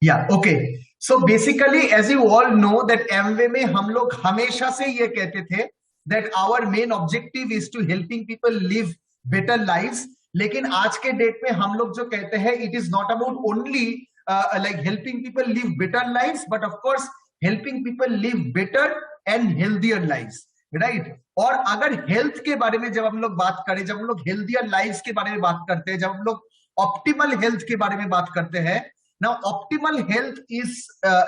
या okay. So basically as you all know that Amway में हम लोग हमेशा से ये कहते थे that our main objective is to helping people live better lives. लेकिन आज के डेट में हम लोग जो कहते हैं it is not about only like helping people live better lives but of course helping people live better and healthier lives, right. और अगर हेल्थ के बारे में जब हम लोग बात करें, जब हम लोग हेल्दियर लाइव्स के बारे में बात करते हैं, जब हम लोग ऑप्टिमल हेल्थ के बारे में बात करते हैं, now optimal health is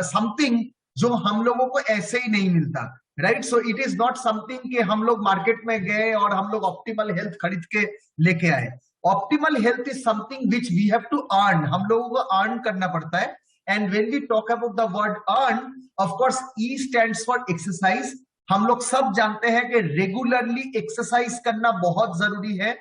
something जो हम लोगों को ऐसे ही नहीं मिलता, right. So it is not something कि हम लोग मार्केट में गए और हम लोग ऑप्टिमल हेल्थ खरीद के लेके आए। Optimal health is something which we have to earn, हम लोगों को अर्न करना पड़ता है। And when we talk about the word earn, of course E stands for exercise. हम लोग सब जानते हैं कि रेगुलरली एक्सरसाइज करना बहुत जरूरी है।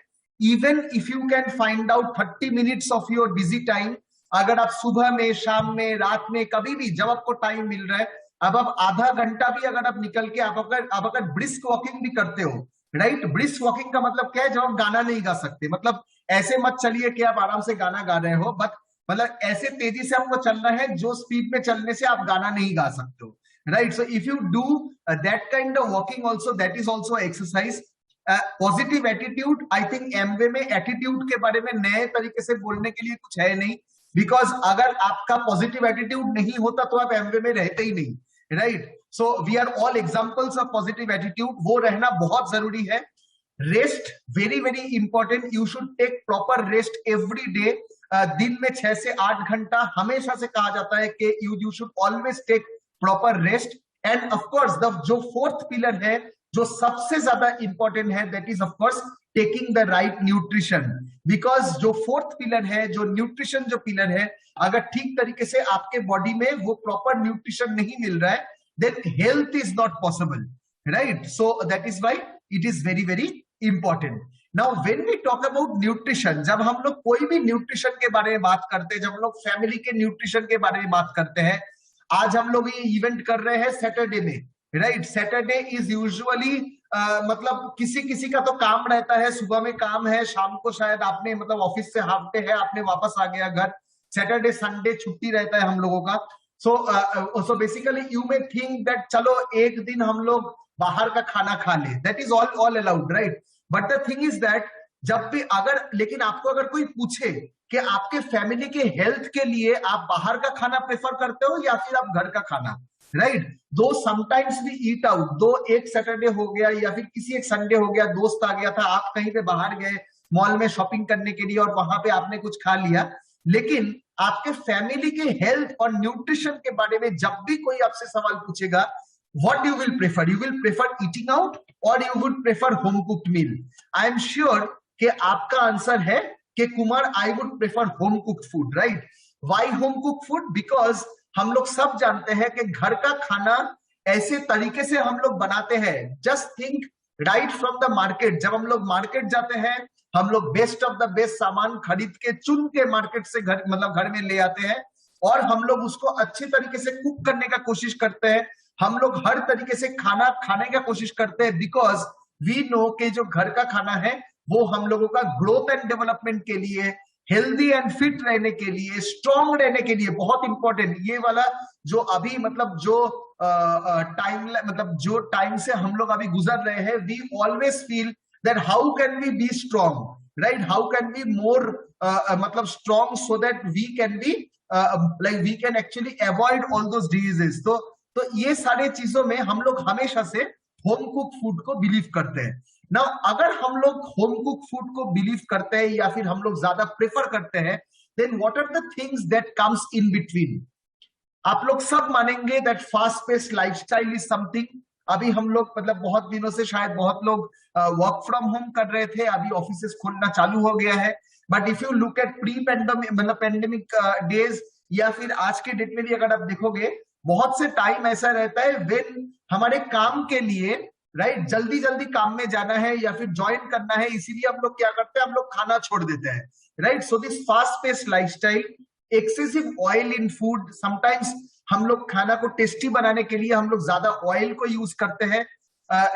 Even if you can find out 30 minutes of your busy time, अगर आप सुबह में, शाम में, रात में, कभी भी जब आपको टाइम मिल रहा है, अब आप आधा घंटा भी अगर आप निकल के आप अगर ब्रिस्क वॉकिंग भी करते हो, राइट। ब्रिस्क वॉकिंग का मतलब क्या है? जब आप गाना नहीं गा सकते, मतलब ऐसे मत चलिए कि आप आराम से गाना गा रहे हो, बट मतलब ऐसे तेजी से आपको चलना है जो स्पीड में चलने से आप गाना नहीं गा सकते हो, right. So if you do that kind of walking also, that is also exercise. Positive attitude, I think Amway में एटीट्यूड के बारे में नए तरीके से बोलने के लिए कुछ है नहीं, बिकॉज अगर आपका पॉजिटिव एटीट्यूड नहीं होता तो आप एमवे में रहते ही नहीं, right. So we are all examples of positive attitude, वो रहना बहुत जरूरी है। Rest very very important, you should take proper rest every day. दिन में 6 से 8 घंटा हमेशा से कहा जाता है कि you should always take proper rest. And of course the जो फोर्थ पिलर है, जो सबसे ज्यादा इंपॉर्टेंट है, that is of course taking the right nutrition. Because जो फोर्थ पिलर है, जो न्यूट्रिशन जो पिलर है, अगर ठीक तरीके से आपके बॉडी में वो प्रॉपर न्यूट्रिशन नहीं मिल रहा है, then health is not possible, right. So that is why it is very very important. Now when we talk about nutrition, जब हम लोग कोई भी न्यूट्रिशन के बारे में बात करते हैं, जब हम लोग फैमिली के न्यूट्रिशन के बारे में बात करते हैं, आज हम लोग ये इवेंट कर रहे हैं सैटरडे में, राइट। सैटरडे इज यूजुअली मतलब किसी किसी का तो काम रहता है, सुबह में काम है, शाम को शायद आपने मतलब ऑफिस से हाफ डे है, आपने वापस आ गया घर, सैटरडे संडे छुट्टी रहता है हम लोगों का। So basically you may think that चलो एक दिन हम लोग बाहर का खाना खा ले, that is all allowed, right. But the thing is that जब भी अगर, लेकिन आपको अगर कोई पूछे कि आपके फैमिली के हेल्थ के लिए आप बाहर का खाना प्रेफर करते हो या फिर आप घर का खाना, राइट। दो समटाइम्स वी ईट आउट, दो एक सैटरडे हो गया या फिर किसी एक संडे हो गया, दोस्त आ गया था, आप कहीं पे बाहर गए मॉल में शॉपिंग करने के लिए और वहां पे आपने कुछ खा लिया, लेकिन आपके फैमिली के हेल्थ और न्यूट्रिशन के बारे में जब भी कोई आपसे सवाल पूछेगा, what you will prefer, you will prefer eating out or you would prefer home cooked meal? I am sure कि आपका आंसर है कि Kumar I would prefer home cooked food, right? Why home cooked food? Because हम लोग सब जानते हैं कि घर का खाना ऐसे तरीके से हम लोग बनाते हैं, just think right from the market. जब हम लोग मार्केट जाते हैं, हम लोग बेस्ट ऑफ द बेस्ट सामान खरीद के चुन के मार्केट से घर मतलब घर में ले आते हैं और हम लोग उसको अच्छे तरीके से कुक करने का कोशिश करते हैं। हम लोग हर तरीके से खाना खाने का कोशिश करते हैं, बिकॉज वी नो कि जो घर का खाना है वो हम लोगों का ग्रोथ एंड डेवलपमेंट के लिए, हेल्दी एंड फिट रहने के लिए, स्ट्रांग रहने के लिए बहुत इंपॉर्टेंट। ये वाला जो अभी मतलब जो टाइम मतलब जो टाइम से हम लोग अभी गुजर रहे हैं, we always feel that how can we be strong, right, how can we more मतलब strong so that we can be like we can actually avoid all those diseases. तो ये सारे चीजों में हम लोग हमेशा से होम कुक फूड को बिलीव करते हैं ना। अगर हम लोग होम कुक फूड को बिलीव करते हैं या फिर हम लोग ज्यादा प्रेफर करते हैं, then what are the things that comes in between? आप लोग सब मानेंगे that fast paced lifestyle is something. अभी हम लोग मतलब बहुत दिनों से शायद बहुत लोग वर्क फ्रॉम होम कर रहे थे, अभी ऑफिसेस खोलना चालू हो गया है। But if you look at pre pandemic मतलब पेंडेमिक डेज या फिर आज के डेट में भी अगर आप देखोगे, बहुत से टाइम ऐसा रहता है वेन हमारे काम के लिए, राइट, जल्दी जल्दी काम में जाना है या फिर ज्वाइन करना है, इसीलिए हम लोग क्या करते हैं, हम लोग खाना छोड़ देते हैं, right. So this fast paced lifestyle, excessive oil in food, sometimes हम लोग खाना को टेस्टी बनाने के लिए हम लोग ज्यादा ऑयल को यूज करते हैं।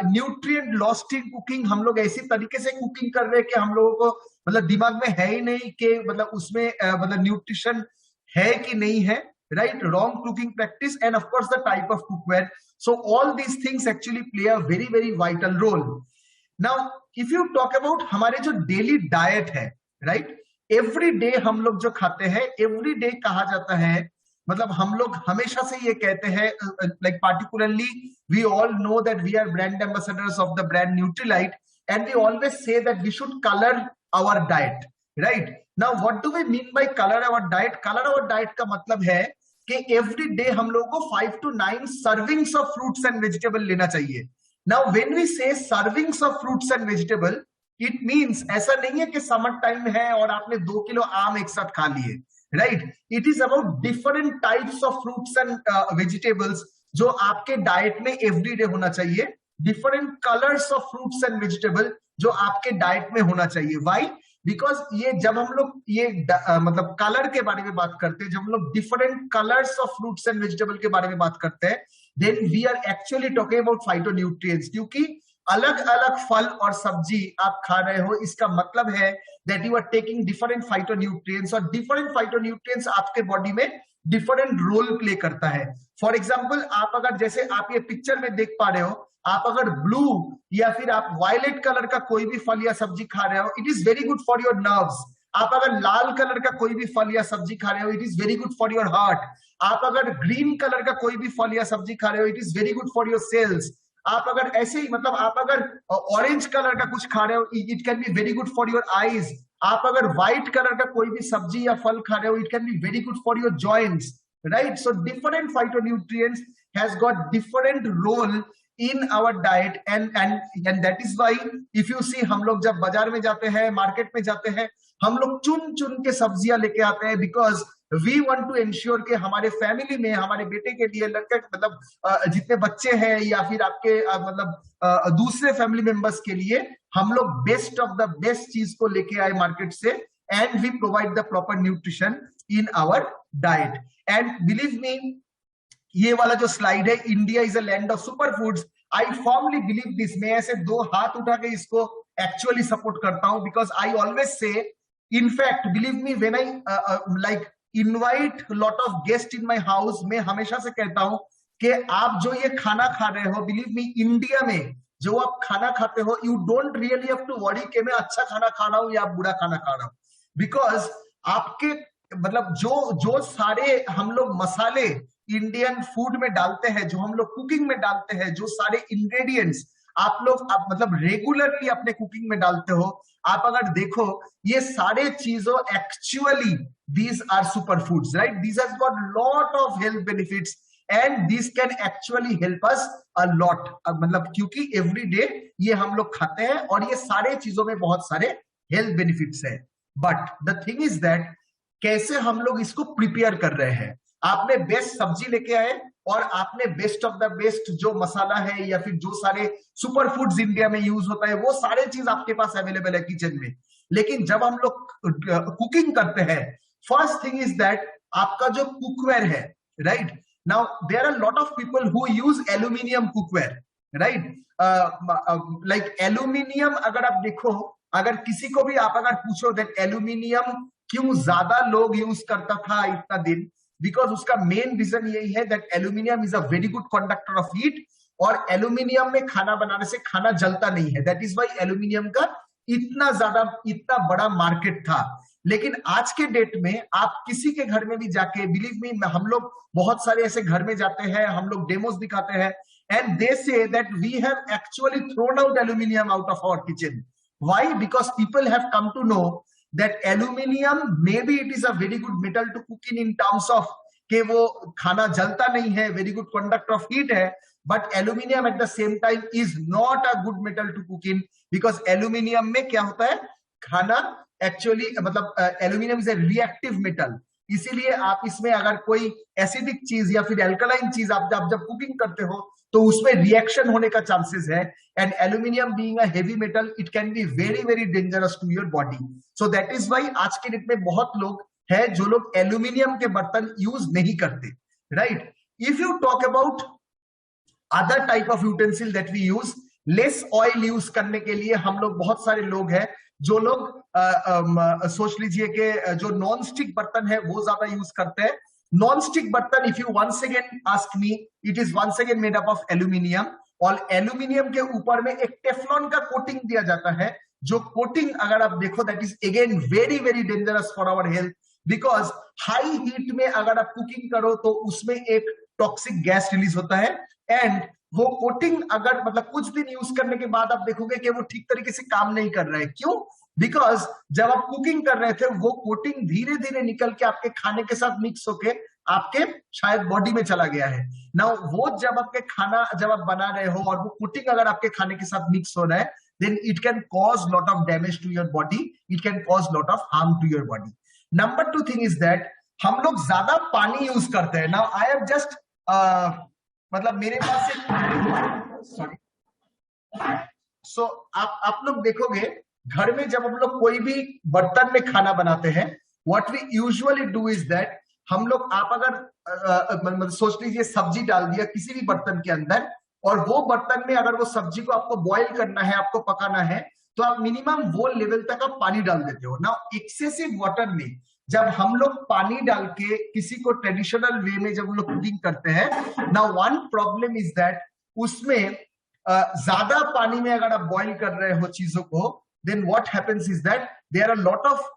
न्यूट्रिएंट लॉस्ट इन कुकिंग, हम लोग ऐसी तरीके से कुकिंग कर रहे हैं कि हम लोगों को मतलब दिमाग में है ही नहीं कि मतलब उसमें मतलब न्यूट्रिशन है कि नहीं है, right? Wrong cooking practice, and of course the type of cookware. So all these things actually play a very very vital role. Now if you talk about हमारे जो डेली डाइट है, राइट, एवरी डे हम लोग जो खाते हैं, every day कहा जाता है, मतलब हम लोग हमेशा से ये कहते हैं, like particularly we all know that we are brand ambassadors of the brand Nutrilite, and we always say that we should colour our diet, right? Now what do we mean by colour our diet? Colour our diet का मतलब है कि every day हम लोग को 5 to 9 servings of fruits and vegetable लेना चाहिए. Now when we से servings of fruits and vegetable, it means ऐसा नहीं है कि समर टाइम है और आपने 2 किलो आम एक साथ खा लिए, right? It is about different types of fruits and vegetables जो आपके डाइट में एवरी डे होना चाहिए, different colours of fruits and vegetable जो आपके डाइट में होना चाहिए. व्हाई? बिकॉज ये जब हम लोग ये मतलब कलर के बारे में बात करते हैं, जब हम लोग different colours of fruits and vegetable के बारे में बात करते हैं, then we are actually talking about phytonutrients. क्योंकि अलग अलग फल और सब्जी आप खा रहे हो, इसका मतलब है that you are taking different phytonutrients, और डिफरेंट फाइटोन्यूट्रिएंट्स आपके बॉडी में डिफरेंट रोल प्ले करता है. फॉर एग्जाम्पल, आप अगर जैसे आप ये पिक्चर में देख पा रहे हो, आप अगर ब्लू या फिर आप वायलेट कलर का कोई भी फल या सब्जी खा रहे हो, it is very good for your nerves. आप अगर लाल कलर का कोई भी फल या सब्जी खा रहे हो, it is very good for your heart. आप अगर ग्रीन कलर का कोई भी फल या सब्जी खा रहे हो, it is very good for your cells. आप अगर ऐसे ही मतलब आप अगर ऑरेंज कलर का कुछ खा रहे हो, it can be very good for your eyes. आप अगर व्हाइट कलर का कोई भी सब्जी या फल खा रहे हो, it can be very good for your joints, right? So different phytonutrients has got different role in our diet, and that is why if you see, हम लोग जब बाजार में जाते हैं, मार्केट में जाते हैं, हम लोग चुन चुन के सब्जियां लेके आते हैं, because we want to ensure कि हमारे फैमिली में, हमारे बेटे के लिए, लड़के मतलब जितने बच्चे हैं या फिर आपके मतलब दूसरे फैमिली मेंबर्स के लिए, हम लोग बेस्ट ऑफ द बेस्ट चीज को लेके आए मार्केट से, and we provide the proper nutrition in our diet. And believe me, ये वाला जो स्लाइड है, India is a land of super foods, I formally believe this. मैं ऐसे 2 हाथ उठा के इसको एक्चुअली सपोर्ट करता हूं, because I always say, in fact believe me, when I like invite lot of guest in my house, मैं हमेशा से कहता हूं कि आप जो ये खाना खा रहे हो, बिलीव मी, इंडिया में जो आप खाना खाते हो, you don't really have to worry कि मैं अच्छा खाना खा रहा हूं या बुरा खाना खा रहा हूं, बिकॉज आपके मतलब जो सारे हम लोग मसाले इंडियन फूड में डालते हैं, जो हम लोग कुकिंग में डालते हैं, जो सारे इंग्रेडिएंट्स आप मतलब रेगुलरली अपने कुकिंग में डालते हो, आप अगर देखो, ये सारे चीजों actually these are super foods, right? These have got lot of health benefits, and this can actually help us a lot. मतलब क्योंकि एवरी डे ये हम लोग खाते हैं, और ये सारे चीजों में बहुत सारे हेल्थ बेनिफिट्स है. But the thing is that कैसे हम लोग इसको प्रिपेयर कर रहे हैं. आपने बेस्ट सब्जी लेके आए, और आपने बेस्ट ऑफ द बेस्ट जो मसाला है या फिर जो सारे सुपर फूड्स इंडिया में यूज होता है, वो सारे चीज आपके पास अवेलेबल है किचन में. लेकिन जब हम लोग कुकिंग करते हैं, फर्स्ट थिंग इज दैट आपका जो कुकवेयर है, right? Now there are lot of people who use aluminium cookware, right? Like aluminium, अगर आप देखो, अगर किसी को भी आप अगर पूछो दैट एल्यूमिनियम क्यों ज्यादा लोग यूज करता था इतना दिन, बिकॉज उसका मेन रीजन यही है that aluminium is a very good conductor of heat, और एल्यूमिनियम में खाना बनाने से खाना जलता नहीं है. दैट इज व्हाई एल्यूमिनियम का इतना बड़ा मार्केट था. लेकिन आज के डेट में आप किसी के घर में भी जाके, बिलीव मी, हम लोग बहुत सारे ऐसे घर में जाते हैं, हम लोग डेमोस दिखाते हैं, and they say that we have actually thrown out aluminium out of our kitchen. Why? Because people have come to know that aluminium, maybe it is a very good metal to cook in terms of कि वो खाना जलता नहीं है, very good conductor of heat है, but aluminium at the same time is not a good metal to cook in, because aluminium में क्या होता है, खाना एक्चुअली मतलब aluminium is a reactive metal. इसीलिए आप इसमें अगर कोई एसिडिक चीज या फिर एल्कलाइन चीज आप जब कुकिंग करते हो, तो उसमें रिएक्शन होने का चांसेस है, and aluminium being a heavy metal, it can be very very dangerous to your body. So that is why आज के डेट में बहुत लोग हैं जो लोग एल्यूमिनियम के बर्तन यूज नहीं करते, right? If you talk about other type of utensil that we use, less oil use करने के लिए हम लोग, बहुत सारे लोग हैं जो लोग सोच लीजिए कि जो नॉन स्टिक बर्तन है वो ज्यादा यूज करते हैं, नॉन स्टिक बर्तन, if you once again ask me, it is once again made up of aluminium, और एल्यूमिनियम के ऊपर में एक टेफ्लॉन का कोटिंग दिया जाता है, जो कोटिंग अगर आप देखो that is again very very dangerous for our health, because high heat में अगर आप कुकिंग करो तो उसमें एक टॉक्सिक गैस रिलीज होता है, एंड वो कोटिंग अगर मतलब कुछ दिन यूज करने के बाद आप देखोगे कि वो ठीक तरीके से काम नहीं कर रहा है। क्यों? बिकॉज जब आप कुकिंग कर रहे थे वो कोटिंग धीरे धीरे निकल के आपके खाने के साथ मिक्स होके आपके शायद बॉडी में चला गया है ना। वो जब आपके खाना जब आप बना रहे हो और वो कोटिंग अगर आपके खाने के साथ मिक्स हो रहा है, then it can cause lot of damage to your body, it can cause lot of harm to your body. Number 2 thing is that हम लोग ज्यादा पानी यूज करते हैं। Now I have just मतलब मेरे पास एक सॉरी सो आप लोग देखोगे घर में जब हम लोग कोई भी बर्तन में खाना बनाते हैं, what we usually do is that हम लोग, आप अगर सोच लीजिए सब्जी डाल दिया किसी भी बर्तन के अंदर, और वो बर्तन में अगर वो सब्जी को आपको बॉईल करना है, आपको पकाना है, तो आप मिनिमम वो लेवल तक आप पानी डाल देते हो ना। एक्सेसिव वाटर में जब हम लोग पानी डाल के किसी को ट्रेडिशनल वे में जब हम लोग कुकिंग करते हैं ना, वन प्रॉब्लम इज दैट उसमें ज्यादा पानी में अगर आप बॉईल कर रहे हो चीजों को, then what happens is that there are lot of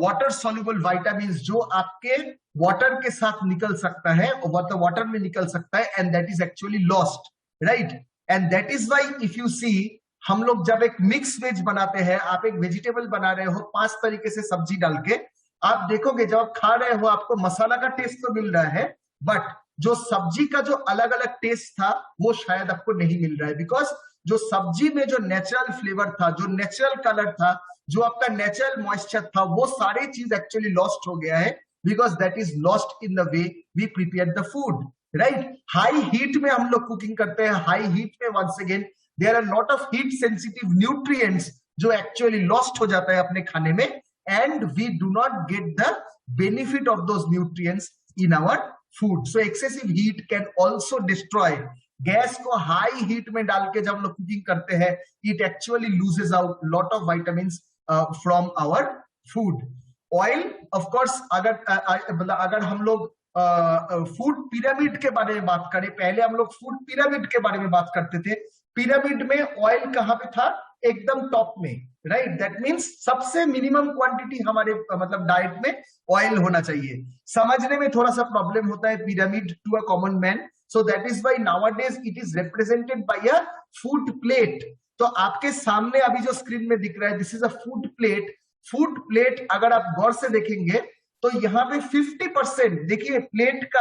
water soluble vitamin जो आपके वाटर के साथ निकल सकता है, वाटर में निकल सकता है, and that is actually lost, right. And that is why if you see, हम लोग जब एक मिक्स वेज बनाते हैं, आप एक वेजिटेबल बना रहे हो 5 तरीके से सब्जी डाल के, आप देखोगे जब आप खा रहे हो आपको मसाला का टेस्ट तो मिल रहा है, बट जो सब्जी का जो अलग अलग टेस्ट था वो शायद आपको नहीं मिल रहा है, बिकॉज जो सब्जी में जो नेचुरल फ्लेवर था, जो नेचुरल कलर था, जो आपका नेचुरल मॉइस्चर था, वो सारी चीज एक्चुअली लॉस्ट हो गया है, because that is lost in the way we prepare the food, right. High heat में हम लोग कुकिंग करते हैं, हाई हीट में once again there are lot of heat sensitive nutrients जो एक्चुअली लॉस्ट हो जाता है अपने खाने में, and we do not get the benefit of those nutrients in our food. So excessive heat can also destroy. Gas को high heat में डाल के जब हम लोग कुकिंग करते हैं, it actually loses out lot of vitamins from our food. Oil of course, अगर हम लोग फूड पिरामिड के बारे में बात करें, पहले हम लोग फूड पिरामिड के बारे में बात करते थे। पिरामिड में ऑयल कहां पे था? एकदम टॉप में, राइट। दैट मींस सबसे मिनिमम क्वांटिटी हमारे मतलब डाइट में ऑयल होना चाहिए। समझने में थोड़ा सा प्रॉब्लम होता है pyramid to a common man, so that is why nowadays it is represented by a food plate. तो आपके सामने अभी जो स्क्रीन में दिख रहा है, this is a food plate. Food plate अगर आप गौर से देखेंगे तो यहाँ पे 50%, देखिए प्लेट का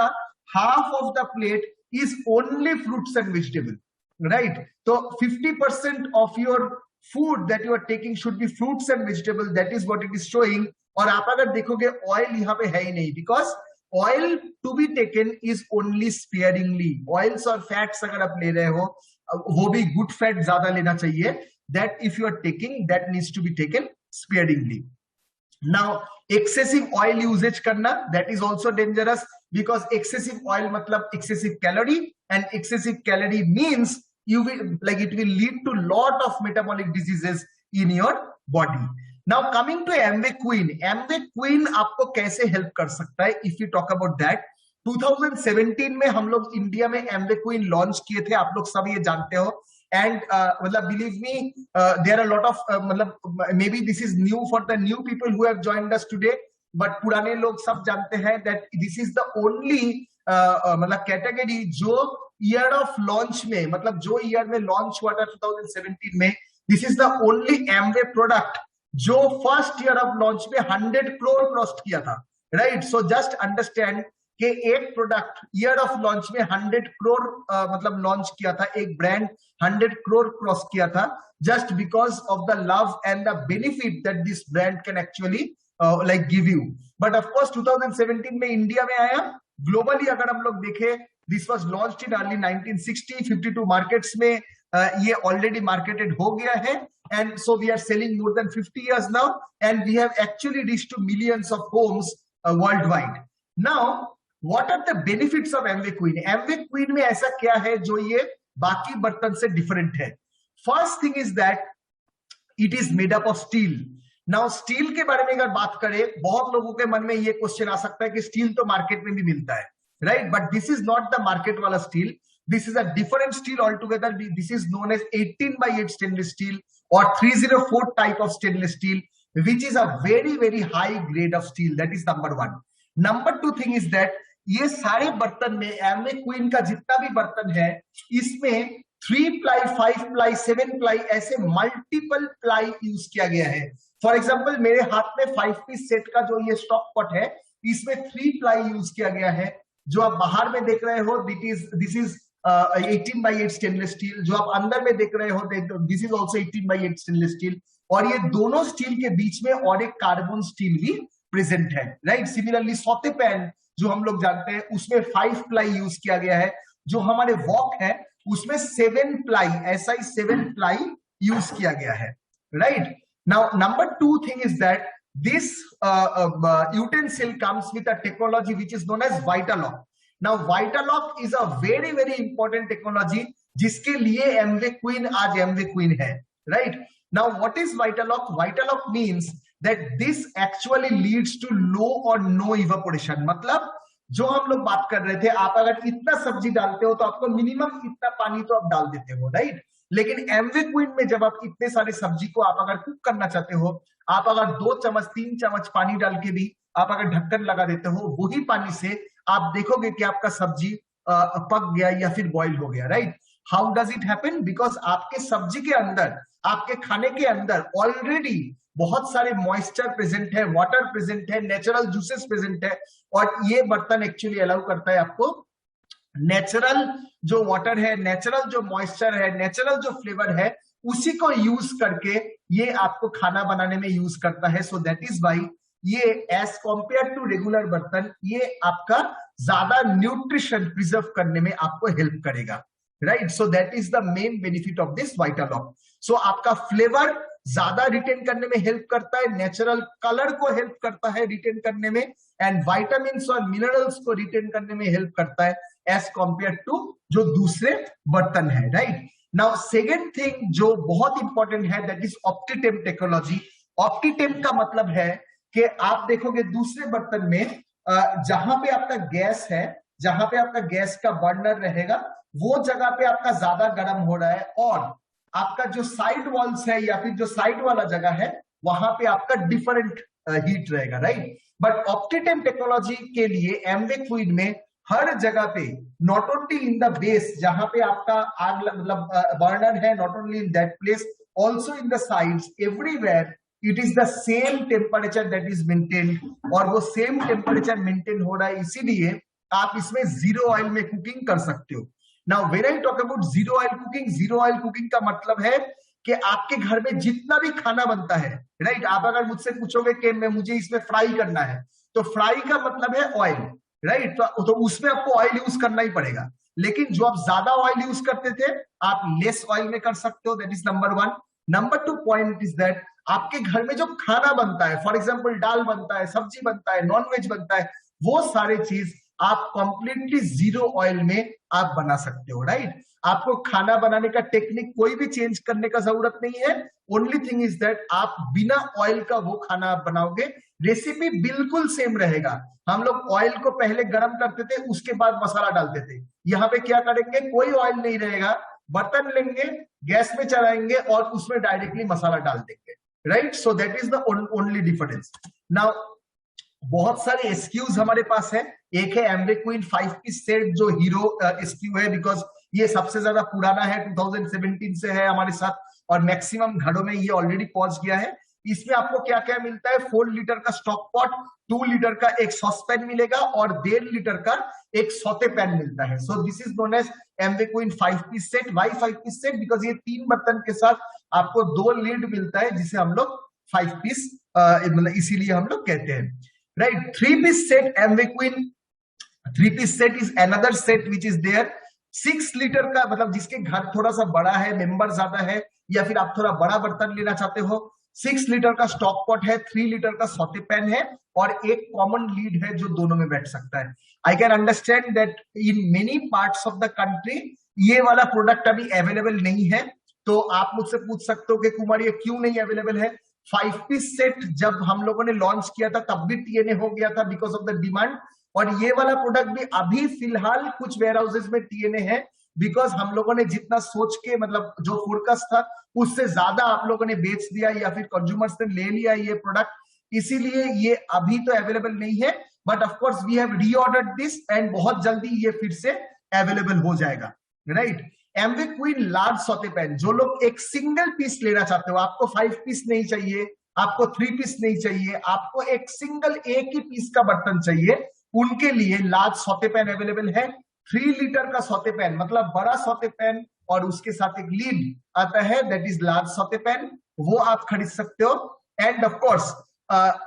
half of the plate is only fruits and vegetable, right. तो 50% of your food that you are taking should be fruits and vegetable, that is what it is showing. और आप अगर देखोगे ऑयल यहाँ पे है ही नहीं, because oil to be taken is only sparingly. Oils और फैट्स अगर आप ले रहे हो, वो भी गुड फैट ज्यादा लेना चाहिए, that if you are taking that needs to be taken sparingly. Now excessive oil usage करना, that is also dangerous, because excessive oil मतलब excessive calorie, and excessive calorie means you will like it will lead to lot of metabolic diseases in your body. Now coming to Amway Queen, Amway Queen आपको कैसे help कर सकता है? If you talk about that, 2017 में हम लोग India में Amway Queen launch किए थे, आप लोग सब ये जानते हो। एंड मतलब believe me there are lot of मतलब maybe this is new for the new people who have joined us today, but पुराने लोग सब जानते हैं that this is the only मतलब कैटेगरी जो ईयर ऑफ लॉन्च में, मतलब जो ईयर में लॉन्च हुआ था 2017 में, this is the only Amway product जो फर्स्ट ईयर ऑफ लॉन्च में 100 करोड़ क्रॉस किया था, राइट। सो जस्ट अंडरस्टैंड कि एक प्रोडक्ट ईयर ऑफ लॉन्च में 100 करोड़ मतलब लॉन्च किया था, एक ब्रांड 100 करोड़ क्रॉस किया था, just because of the love and the benefit that this brand can actually like give you. But of course 2017 में इंडिया में आया। ग्लोबली अगर हम लोग देखें, this was launched in early 1960, 52 markets में ये ऑलरेडी मार्केटेड हो गया है, and so we are selling more than 50 years now, and we have actually reached to millions of homes worldwide. Now what are the benefits of Amway Queen? Amway Queen में ऐसा क्या है जो ये बाकी बर्तन से डिफरेंट है? First thing is that it is made up of steel. Now steel के बारे में अगर बात करें, बहुत लोगों के मन में ये क्वेश्चन आ सकता है कि स्टील तो मार्केट में भी मिलता है, right, but this is not the market वाला steel, this is a different steel altogether, this is known as 18x8 stainless steel और 304 type of stainless steel, which is a very very high grade of steel. That is number one. Number two thing is that ये सारे बर्तन में Amway queen का जितना भी बर्तन है, इसमें 3 प्लाई, 5 प्लाई, 7 प्लाई ऐसे मल्टीपल प्लाई यूज किया गया है. फॉर एग्जाम्पल मेरे हाथ में 5 पीस सेट का जो ये स्टॉक पॉट है, इसमें 3 प्लाई यूज किया गया है. जो आप बाहर में देख रहे हो, this is 18x8 stainless steel. जो आप अंदर में देख रहे हो, this is also 18x8 stainless steel. और ये दोनों स्टील के बीच में और एक कार्बन स्टील भी प्रेजेंट है, राइट. सिमिलरली सौते पैन जो हम लोग जानते हैं, उसमें 5 प्लाई यूज किया गया है. जो हमारे वॉक है उसमें 7 प्लाई, ऐसा ही 7 प्लाई यूज किया गया है, right. Now number 2 thing is that this utensil comes with a technology which is known as Vitalog. Now Vitalog is a very very important technology जिसके लिए एमवे क्वीन आज Amway queen है, right. Now what is Vitalog? Vitalog means that this actually leads to low or no evaporation. मतलब जो हम लोग बात कर रहे थे, आप अगर इतना सब्जी डालते हो तो आपको मिनिमम इतना पानी तो आप डाल देते हो, राइट. लेकिन एमवे क्वीन में जब आप इतने सारे सब्जी को आप अगर कुक करना चाहते हो, आप अगर 2 चम्मच 3 चम्मच पानी डाल के भी आप अगर ढक्कन लगा देते हो, वही पानी से आप देखोगे कि आपका सब्जी पक गया या फिर बॉईल हो गया, right. How does it happen? Because आपके सब्जी के अंदर, आपके खाने के अंदर ऑलरेडी बहुत सारे मॉइस्चर प्रेजेंट है, वाटर प्रेजेंट है, नेचुरल जूसेस प्रेजेंट है. और ये बर्तन एक्चुअली अलाउ करता है आपको नेचुरल जो वाटर है, नेचुरल जो मॉइस्चर है, नेचुरल जो फ्लेवर है, उसी को यूज करके ये आपको खाना बनाने में यूज करता है. सो दैट इज वाई ये एज कंपेयर टू रेगुलर बर्तन, ये आपका ज्यादा न्यूट्रिशन प्रिजर्व करने में आपको हेल्प करेगा, right. So that is the main benefit of this Vitalog. सो आपका फ्लेवर ज्यादा रिटेन करने में हेल्प करता है, नेचुरल कलर को हेल्प करता है रिटेन करने में, एंड विटामिन्स और मिनरल्स को रिटेन करने में हेल्प करता है एज कंपेयर टू जो दूसरे बर्तन है, राइट. नाउ सेकेंड थिंग जो बहुत इंपॉर्टेंट है, दैट इज ऑप्टीटेम टेक्नोलॉजी. ऑप्टीटेम का मतलब है कि आप देखोगे दूसरे बर्तन में जहां पे आपका गैस है, जहां पे आपका गैस का बर्नर रहेगा, वो जगह पे आपका ज्यादा गर्म हो रहा है, और आपका जो साइड वॉल्स है या फिर जो साइड वाला जगह है, वहां पे आपका डिफरेंट हीट रहेगा, राइट. बट ऑप्टीटेम टेक्नोलॉजी के लिए एमवे क्वीन में हर जगह पे, not only in the base जहां पे आपका आग मतलब बर्नर है, not only in that place, also in the sides, everywhere it is the same temperature that is maintained. और वो सेम टेम्परेचर मेंटेन हो रहा है, इसीलिए आप इसमें जीरो ऑयल में कुकिंग कर सकते हो. Now when I talk about zero oil cooking का मतलब है कि आपके घर में जितना भी खाना बनता है, राइट. आप अगर मुझसे पूछोगे कि मुझे इसमें फ्राई करना है, तो फ्राई का मतलब है ऑयल, राइट. तो उसमें आपको ऑयल यूज करना ही पड़ेगा. लेकिन जो आप ज्यादा ऑयल यूज करते थे, आप लेस ऑयल में कर सकते हो. That is number 1. Number 2 point is that आपके घर में जो खाना बनता है, फॉर एग्जाम्पल दाल बनता है, सब्जी बनता है, नॉनवेज बनता है, वो सारे चीज आप कंप्लीटली जीरो ऑयल में आप बना सकते हो, राइट. आपको खाना बनाने का टेक्निक कोई भी चेंज करने का जरूरत नहीं है. ओनली थिंग इज दैट आप बिना ऑयल का वो खाना आप बनाओगे, रेसिपी बिल्कुल सेम रहेगा. हम लोग ऑयल को पहले गर्म करते थे, उसके बाद मसाला डालते थे. यहाँ पे क्या करेंगे, कोई ऑयल नहीं रहेगा, बर्तन लेंगे, गैस में चलाएंगे और उसमें डायरेक्टली मसाला डाल देंगे, right. So that is the only difference. Now बहुत सारे एसक्यूज हमारे पास है. एक है एमवे क्वीन 5 पीस सेट जो हीरो एसक्यू है, बिकॉज ये सबसे ज्यादा पुराना है, 2017 से है हमारे साथ, और मैक्सिमम घरों में ये ऑलरेडी पहुंच गया है. इसमें आपको क्या क्या मिलता है, 4 लीटर का स्टॉक पॉट, 2 लीटर का एक सॉसपैन मिलेगा और 1.5 लीटर का एक सौते पैन मिलता है. So this is known as Amway Queen 5 piece set. Why 5 piece set? Because ये 3 बर्तन के साथ आपको 2 लीड मिलता है, जिसे हम लोग 5 पीस मतलब इसीलिए हम लोग कहते हैं, right. 3 piece set Amway Queen 3 piece set is another set which is there. 6 litre का मतलब जिसके घर थोड़ा सा बड़ा है, मेंबर ज्यादा है, या फिर आप थोड़ा बड़ा बर्तन लेना चाहते हो, 6 लीटर का स्टॉक पॉट है, 3 लीटर का सौते पैन है, और एक कॉमन लीड है जो दोनों में बैठ सकता है. I can understand that in many parts of the country ये वाला प्रोडक्ट अभी अवेलेबल नहीं है. तो आप मुझसे पूछ सकते हो कि कुमार ये क्यों नहीं अवेलेबल है. 5 पीस सेट जब हम लोगों ने लॉन्च किया था तब भी टीएनए हो गया था बिकॉज ऑफ द डिमांड, और ये वाला प्रोडक्ट भी अभी फिलहाल कुछ वेयर हाउसेज में टीएनए है बिकॉज हम लोगों ने जितना सोच के मतलब जो फोरकास्ट था उससे ज्यादा आप लोगों ने बेच दिया या फिर कंज्यूमर्स ने ले लिया ये प्रोडक्ट, इसीलिए ये अभी तो अवेलेबल नहीं है, but of course we have reordered this and बहुत जल्दी ये फिर से अवेलेबल हो जाएगा, right. Amway Queen large saute pan, जो लोग एक सिंगल पीस लेना चाहते हो, आपको 5 पीस नहीं चाहिए, आपको 3 पीस नहीं चाहिए, आपको एक सिंगल एक ही पीस का बर्तन चाहिए, उनके लिए लार्ज सौते पैन अवेलेबल है। 3 लीटर का सौते पैन मतलब बड़ा सौते पैन और उसके साथ एक लीड आता है, that is large saute pan, वो आप खरीद सकते हो। एंड ऑफ कोर्स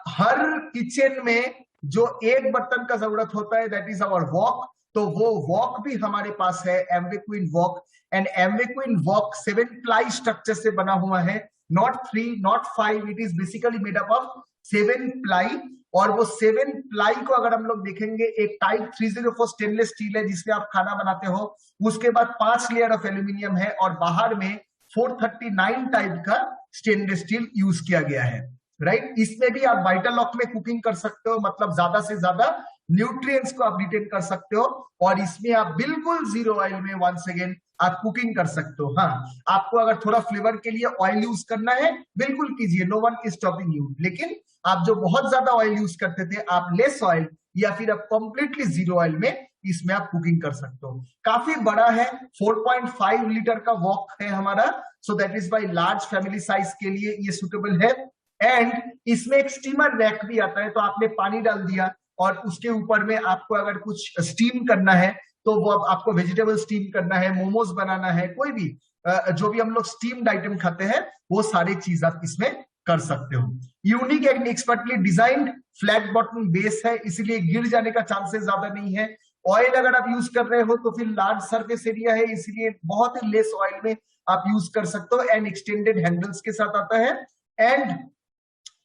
हर किचन में जो एक बर्तन का जरूरत होता है दैट इज आवर वॉक, तो वो वॉक भी हमारे पास है, Amway Queen wok. And Amway Queen walk 7 ply structure से बना हुआ है, not 3 not 5, it is basically made up of 7 ply. और वो 7 प्लाई को अगर हम लोग देखेंगे, एक टाइप 304 स्टेनलेस स्टील है जिसमें आप खाना बनाते हो, उसके बाद 5 लेयर ऑफ एल्यूमिनियम है और बाहर में 439 टाइप का स्टेनलेस स्टील यूज किया गया है, राइट। इसमें भी आप वाइटल लॉक में कुकिंग कर सकते हो, मतलब ज्यादा से ज्यादा न्यूट्रिएंट्स को आप रिटेन कर सकते हो, और इसमें आप बिल्कुल जीरो ऑयल में वंस अगेन आप कुकिंग कर सकते हो। हाँ, आपको अगर थोड़ा फ्लेवर के लिए ऑयल यूज करना है बिल्कुल कीजिए, no one is stopping you, लेकिन आप जो बहुत ज्यादा ऑयल यूज करते थे, आप लेस ऑयल या फिर आप कंप्लीटली जीरो ऑयल में इसमें आप कुकिंग कर सकते हो। काफी बड़ा है, 4.5 लीटर का वॉक है हमारा, सो that is by large family size के लिए ये सुटेबल है। एंड इसमें एक स्टीमर रैक भी आता है, तो आपने पानी डाल दिया और उसके ऊपर में आपको अगर कुछ स्टीम करना है, तो वो आपको वेजिटेबल स्टीम करना है, मोमोज बनाना है, कोई भी जो भी हम लोग स्टीम्ड आइटम खाते हैं वो सारी चीज आप इसमें कर सकते हो। Unique and expertly designed flat bottom base है, इसीलिए गिर जाने का चांसेस ज्यादा नहीं है। ऑयल अगर आप यूज कर रहे हो तो फिर लार्ज सरफेस एरिया है, इसीलिए बहुत ही लेस ऑयल में आप यूज कर सकते हो। एंड एक्सटेंडेड हैंडल्स के साथ आता है। And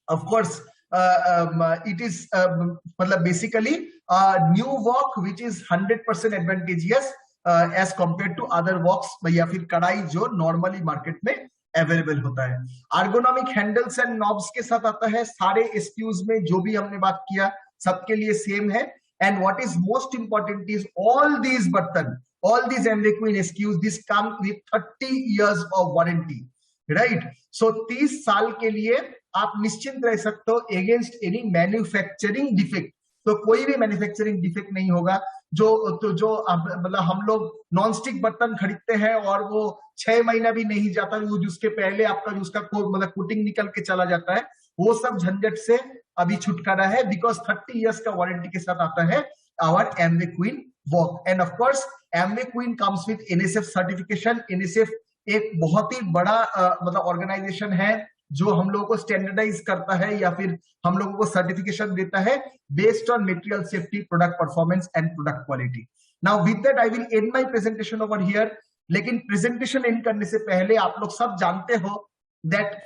of course it is मतलब basically new wok which is 100% advantageous as compared to other woks या फिर कढ़ाई जो नॉर्मली मार्केट में अवेलेबल होता है। आर्गोनॉमिक हैंडल्स एंड नॉब्स के साथ आता है, सारे एसक्यूज में जो भी हमने बात किया सबके लिए सेम है। And what is most important is all these बर्तन, all these Amway Queen SKUs, this come with 30 years of warranty, right. So 30 साल के लिए आप निश्चिंत रह सकते हो अगेंस्ट एनी मैन्युफैक्चरिंग डिफेक्ट, तो कोई भी मैन्युफैक्चरिंग डिफेक्ट नहीं होगा। जो मतलब हम लोग नॉनस्टिक बर्तन खरीदते हैं और वो 6 महीना भी नहीं जाता, वो जिसके पहले आपका उसका मतलब कोटिंग निकल के चला जाता है, वो सब झंझट से अभी छुटकारा है बिकॉज 30 years का वारंटी के साथ आता है our Amway Queen wok. And of course Amway Queen comes with NSF certification. NSF एक बहुत ही बड़ा मतलब ऑर्गेनाइजेशन है जो हम लोगों को स्टैंडर्डाइज करता है या फिर हम लोगों को सर्टिफिकेशन देता है based on material safety, product performance and product quality. Now with that I will and my presentation over here. लेकिन प्रेजेंटेशन एंड करने से पहले आप लोग सब जानते हो दैट